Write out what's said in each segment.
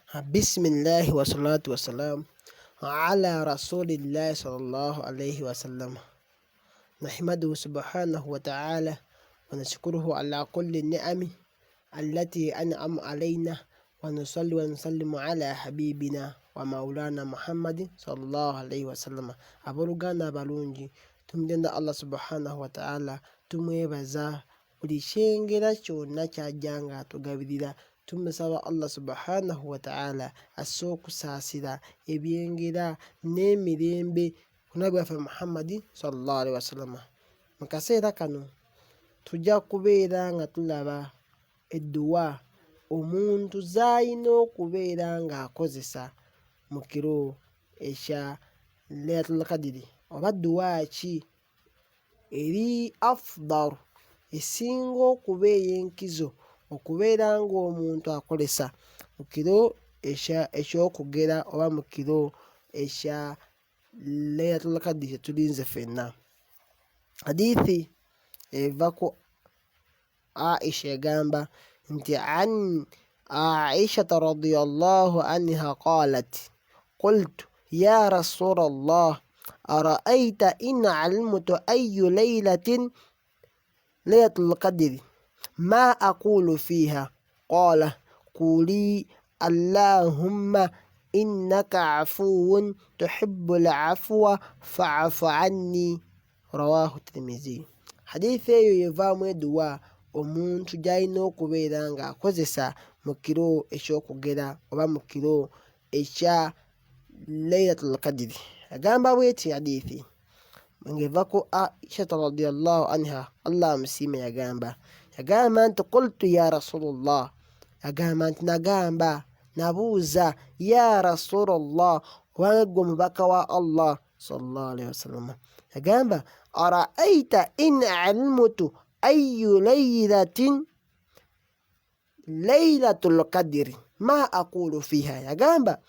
بسم الله والصلاة والسلام على رسول الله صلى الله عليه وسلم. نحمده سبحانه وتعالى ونشكره على كل النعم التي أنعم علينا، ونصلي ونسلم على حبيبنا ومولانا محمد صلى الله عليه وسلم. Abooluganda abalungi, tumugenda Allah subhanahu wa ta'ala tumwebaza buli kyengera kyonna kyajja nga atugabirira. Tumusaba Allah subhanahu wa ta'ala asse okusaasira ebyengera n'emirembe ku Nabbi waffe Muhammad sallallahu alaihi wasallam. Mu kaseera kano tujja kubeera nga tulaba edduwa omuntu z'alina okubeera ng'akozesa mu kiro ekya Laylatul Qadri. Oba dduwa ki eri afdal esinga okuba ey'enkizo okubeera ng'omuntu akolesa mu kiro ekyokugera oba mu kiro ekya Laylatul Qadri kyetulinze ffenna. Hadithi eva ku Aisha egamba nti an Aisha radiyallahu anha qalat qultu ya Rasulallah ara'ayta in alimtu ayyu laylatin Laylatul Qadri ما أقول فيها قال قولي اللهم إنك عفو تحب العفو فاعف عني رواه الترمذي. Hadithi eyo yevaamu edduwa omuntu gy'alina okubeera ng'akozesa mu kiro eky'okugera oba mu kiro ekya Laylatul Qadri. Agamba bw'eti hadithi ng'eva ku Aisha radiyallahu anha, Allah amusiime, yagamba nti qultu ya Rasulullah, yagamba nti nabuuza ya Rasulullah, obange gwe omubaka wa Allah sallallahu alaihi wasallam. Yagamba ara'ayta in alimtu ayyu laylatin Laylatul Qadri ma aqulu fiha. Yagamba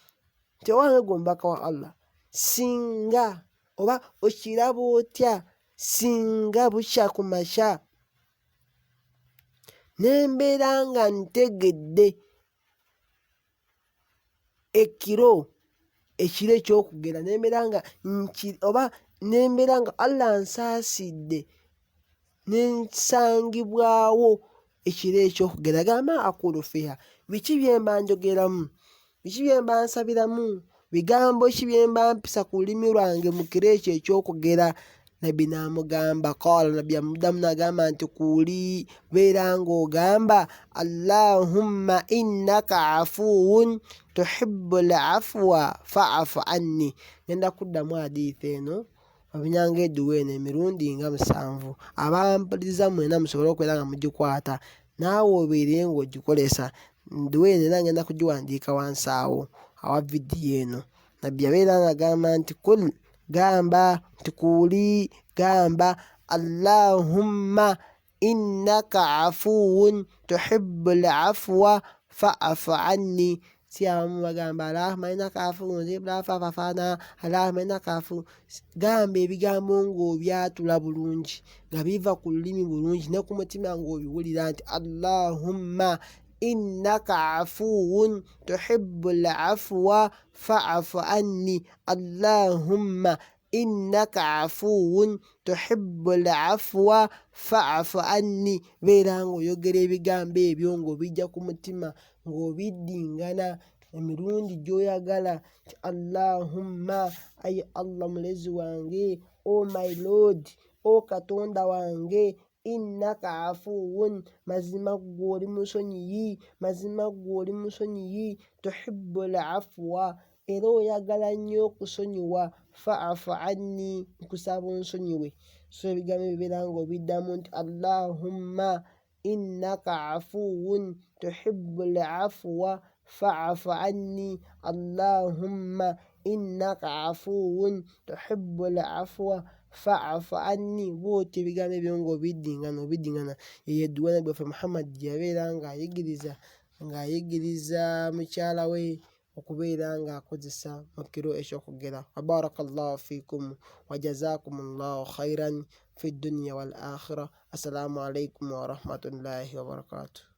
nti obange gwe omubaka wa Allah, singa oba okiraba otya singa bukya ku makya nembeera nga ntegedde ekiro ekyokugera, nembeera nga Allah ansaasidde nensangibwawo ekiro ekyokugera. Gamba aqulu fiha, biki byemba njogeramu, biki byemba nsabiramu, bigambo ki byemba mpisa ku lulimi lwange mu kiro ekyo ekyokugera. Nabbi n'amugamba nabbi amuddamu n'agamba nti kuuli, beera ng'ogamba Allahumma innaka afuwun tuhibbul afwa fa'fu anni. Ngenda kuddamu hadithi eno obinyanga edduwa eno emirundi nga 7. Abampuliriza mwena musobole okubeera nga mugikwata, naawe obeere ng'ogikolesa. Edduwa eno era ngenda kugiwandiika wansi awo awa vidiyo eno. Nabbi yabeera ng'agamba nti kul, gamba nti kuuli, gamba Allahumma innaka afuwun tuhibbul afwa fa'fu anni. Si abamu bagamba Allahumma innaka afuwun tuhibbul afwa fa'fu anna, Allahumma innaka afuwun. Gamba ebigambo ng'obyatula bulungi nga biva ku lulimi bulungi ne ku mutima ng'obiwulira nti Allahumma innaka afuwun tuhibbul afwa fa'fu anni, Allahumma innaka afuwun tuhibbul afwa fa'fu anni. Beera ng'oyogera ebigambo ebyo ng'obijja ku mutima ng'obiddingana emirundi gy'oyagala nti Allahumma, ayi Allah mulezi wange, o my Lord, o Katonda wange, innaka afuwun, mazima ggwe oli musonyiyi, mazima ggwe oli musonyiyi, tuhibbul afwa, era oyagala nnyo okusonyiwa, fa'fu anni, nkusaba onsonyiwe. So ebigambo bibeera ng'obiddamu nti Allahumma innaka afuwun tuhibbul afwa fa'fu anni, Allahumma innaka afuwun tuhibbul afwa fa'fu anni. Bw'otyo ebigambo ebyo ng'obiddingana eyo edduwa Nabbi waffe Muhammad yabeera ng'ayigiriza mukyala we okubeera ng'akozesa mu kiro ekyokugera. Barakallahu fikum wa jazakumullahu khairan fi dunya wal akhirah. Assalamu alaikum wa rahmatullahi wa barakatuh.